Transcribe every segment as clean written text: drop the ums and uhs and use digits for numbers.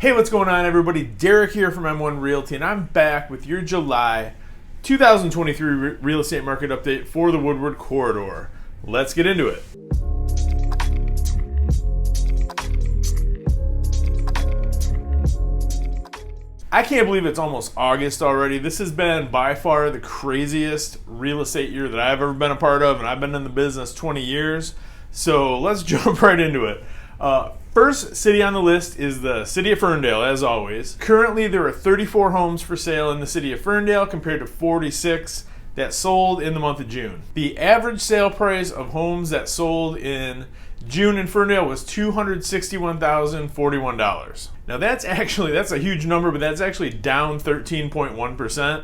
Hey, what's going on, everybody? Derek here from M1 Realty, and I'm back with your July 2023 real estate market update for the Woodward Corridor. Let's get into it. I can't believe it's almost August already. This has been by far the craziest real estate year that I've ever been a part of, and I've been in the business 20 years. So let's jump right into it. First city on the list is the city of Ferndale, as always. Currently, there are 34 homes for sale in the city of Ferndale compared to 46 that sold in the month of June. The average sale price of homes that sold in June in Ferndale was $261,041. Now that's a huge number, but that's actually down 13.1%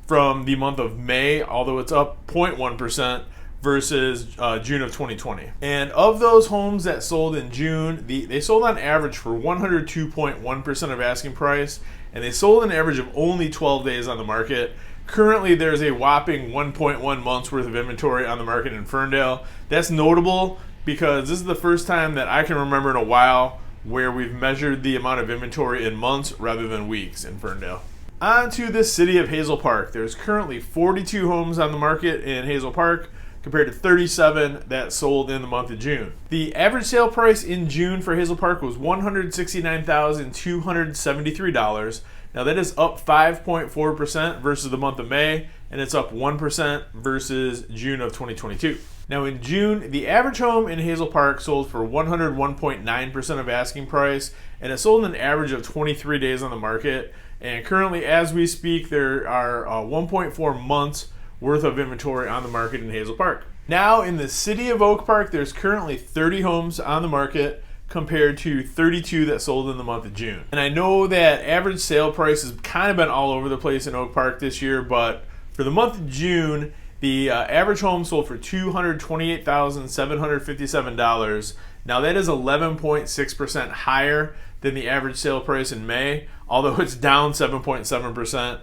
from the month of May, although it's up 0.1% versus June of 2020. And of those homes that sold in June, they sold on average for 102.1% of asking price, and they sold an average of only 12 days on the market. Currently, there's a whopping 1.1 months worth of inventory on the market in Ferndale. That's notable because this is the first time that I can remember in a while where we've measured the amount of inventory in months rather than weeks in Ferndale. On to the city of Hazel Park. There's currently 42 homes on the market in Hazel Park, compared to 37 that sold in the month of June. The average sale price in June for Hazel Park was $169,273. Now that is up 5.4% versus the month of May, and it's up 1% versus June of 2022. Now in June, the average home in Hazel Park sold for 101.9% of asking price, and it sold an average of 23 days on the market. And currently, as we speak, there are 1.4 months worth of inventory on the market in Hazel Park. Now in the city of Oak Park, there's currently 30 homes on the market compared to 32 that sold in the month of June. And I know that average sale price has kind of been all over the place in Oak Park this year, but for the month of June, the average home sold for $228,757. Now that is 11.6% higher than the average sale price in May, although it's down 7.7%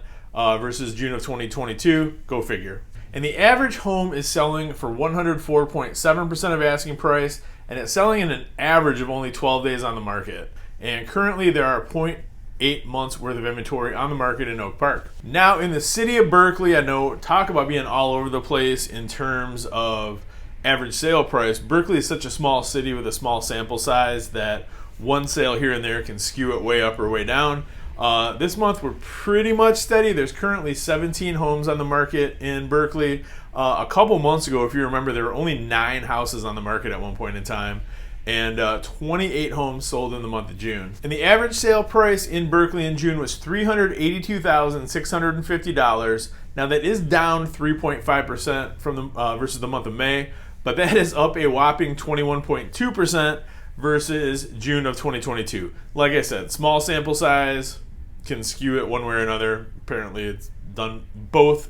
versus June of 2022, go figure. And the average home is selling for 104.7% of asking price, and it's selling in an average of only 12 days on the market. And currently there are 0.8 months worth of inventory on the market in Oak Park. Now in the city of Berkeley, I know talk about being all over the place in terms of average sale price. Berkeley is such a small city with a small sample size that one sale here and there can skew it way up or way down. This month we're pretty much steady. There's currently 17 homes on the market in Berkeley. A couple months ago, if you remember, there were only 9 houses on the market at one point in time, and 28 homes sold in the month of June. And the average sale price in Berkeley in June was $382,650. Now that is down 3.5% from the versus the month of May, but that is up a whopping 21.2% versus June of 2022. Like I said, small sample size can skew it one way or another. Apparently it's done both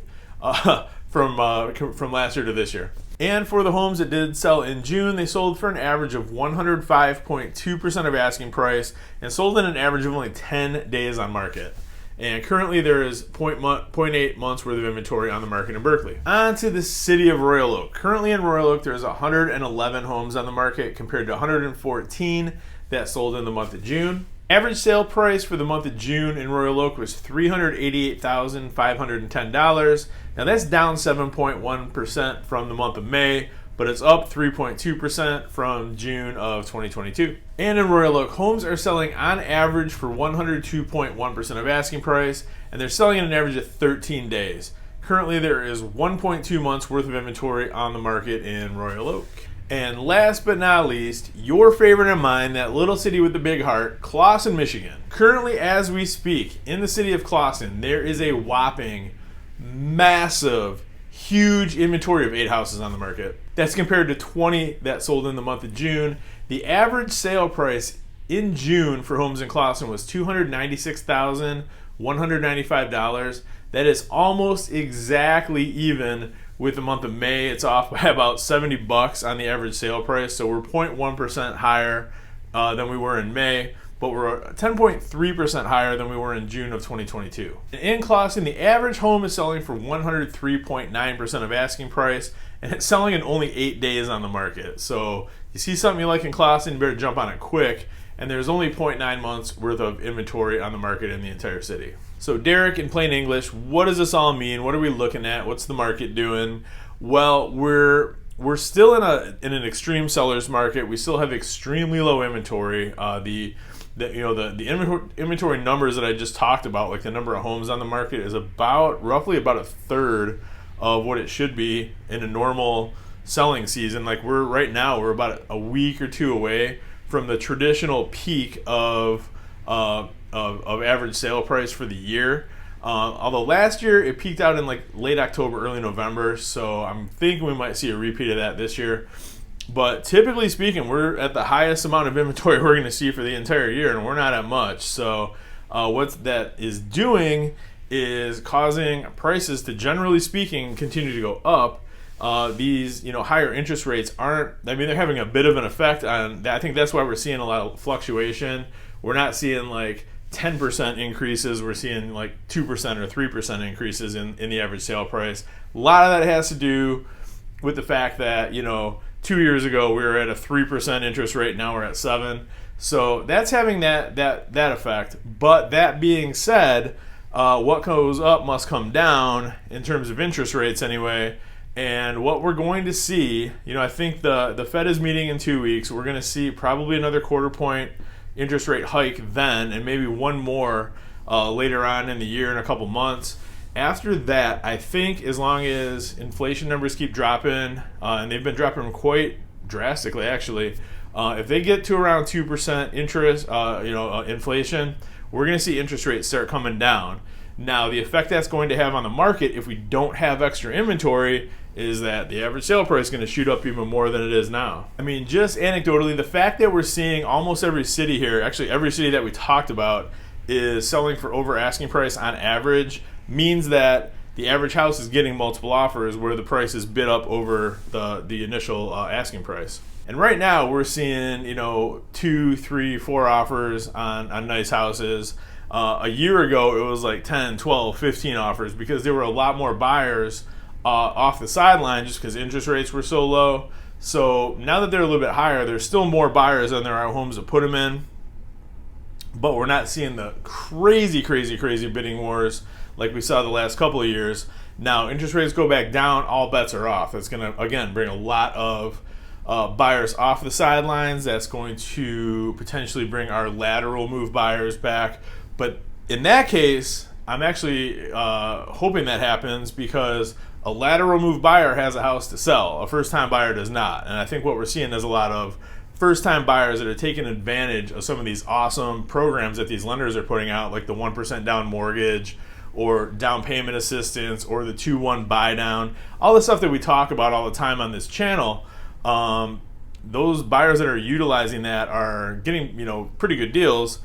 from last year to this year. And for the homes that did sell in June, they sold for an average of 105.2% of asking price and sold in an average of only 10 days on market. And currently there is 0.8 months worth of inventory on the market in Berkeley. On to the city of Royal Oak. Currently in Royal Oak, there's 111 homes on the market compared to 114 that sold in the month of June. Average sale price for the month of June in Royal Oak was $388,510. Now that's down 7.1% from the month of May, but it's up 3.2% from June of 2022. And in Royal Oak, homes are selling on average for 102.1% of asking price, and they're selling in an average of 13 days. Currently, there is 1.2 months worth of inventory on the market in Royal Oak. And last but not least, your favorite and mine, that little city with the big heart, Clawson, Michigan. Currently, as we speak, in the city of Clawson, there is a whopping massive, huge inventory of 8 houses on the market. That's compared to 20 that sold in the month of June. The average sale price in June for homes in Clawson was $296,195. That is almost exactly even with the month of May. It's off by about $70 on the average sale price, so we're 0.1% higher than we were in May, but we're 10.3% higher than we were in June of 2022. In Clawson, the average home is selling for 103.9% of asking price, and it's selling in only 8 days on the market. So you see something you like in Clawson, you better jump on it quick. and there's only 0.9 months worth of inventory on the market in the entire city. So Derek, in plain English, what does this all mean? What are we looking at? What's the market doing? Well, we're still in an extreme seller's market. We still have extremely low inventory. The inventory numbers that I just talked about, like the number of homes on the market, is roughly about a third of what it should be in a normal selling season. Like right now we're about a week or two away from the traditional peak of average sale price for the year. Although last year it peaked out in like late October, early November, so I'm thinking we might see a repeat of that this year. But typically speaking, we're at the highest amount of inventory we're going to see for the entire year, and we're not at much. So what that is doing is causing prices to, generally speaking, continue to go up. These higher interest rates they're having a bit of an effect on that. I think that's why we're seeing a lot of fluctuation. We're not seeing like 10% increases. We're seeing like 2% or 3% increases in the average sale price. A lot of that has to do with the fact that 2 years ago we were at a 3% interest rate. Now we're at 7%. So that's having that effect. But that being said, what goes up must come down in terms of interest rates anyway. And what we're going to see, I think the Fed is meeting in 2 weeks. We're going to see probably another quarter point interest rate hike then, and maybe one more later on in the year in a couple months. After that, I think as long as inflation numbers keep dropping, and they've been dropping quite drastically actually, if they get to around 2% interest, inflation, we're going to see interest rates start coming down. Now, the effect that's going to have on the market if we don't have extra inventory is that the average sale price is going to shoot up even more than it is now. I mean, just anecdotally, the fact that we're seeing almost every city here, actually every city that we talked about, is selling for over asking price on average means that the average house is getting multiple offers where the price is bid up over the initial asking price. And right now we're seeing 2, 3, 4 offers on nice houses. A year ago it was like 10, 12, 15 offers because there were a lot more buyers off the sideline just because interest rates were so low. So now that they're a little bit higher, there's still more buyers than there are homes to put them in. But we're not seeing the crazy bidding wars like we saw the last couple of years. Now, interest rates go back down, all bets are off. That's going to, again, bring a lot of buyers off the sidelines. That's going to potentially bring our lateral move buyers back. But in that case, I'm actually hoping that happens because a lateral move buyer has a house to sell. A first-time buyer does not. And I think what we're seeing is a lot of first-time buyers that are taking advantage of some of these awesome programs that these lenders are putting out, like the 1% down mortgage or down payment assistance or the 2-1 buy down. All the stuff that we talk about all the time on this channel, those buyers that are utilizing that are getting pretty good deals,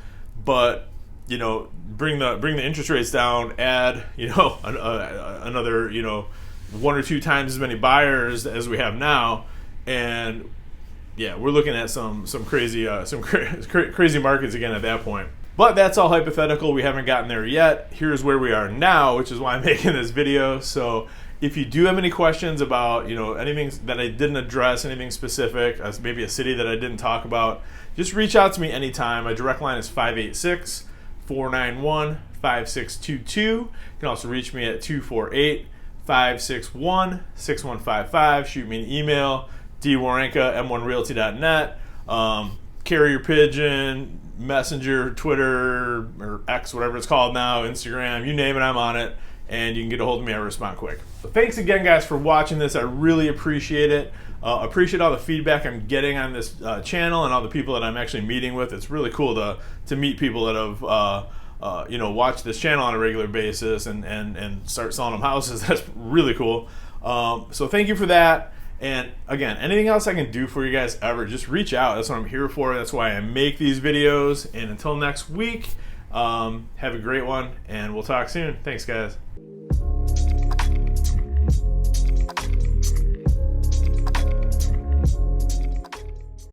but bring the interest rates down, add another 1 or 2 times as many buyers as we have now, and yeah, we're looking at some crazy crazy markets again at that point. But that's all hypothetical. We haven't gotten there yet. Here's where we are now, which is why I'm making this video. So if you do have any questions about anything that I didn't address, anything specific, maybe a city that I didn't talk about, just reach out to me anytime. My direct line is 586-491-5622. You can also reach me at 248-561-6155. Shoot me an email, dwarenka, m1realty.net. Carrier pigeon, Messenger, Twitter, or X, whatever it's called now, Instagram, you name it, I'm on it, and you can get a hold of me. I respond quick. So thanks again, guys, for watching this. I really appreciate it. Appreciate all the feedback I'm getting on this channel and all the people that I'm actually meeting with. It's really cool to meet people that have watched this channel on a regular basis and start selling them houses. That's really cool. So thank you for that. And again, anything else I can do for you guys ever, just reach out. That's what I'm here for. That's why I make these videos. And until next week, have a great one, and we'll talk soon. Thanks, guys.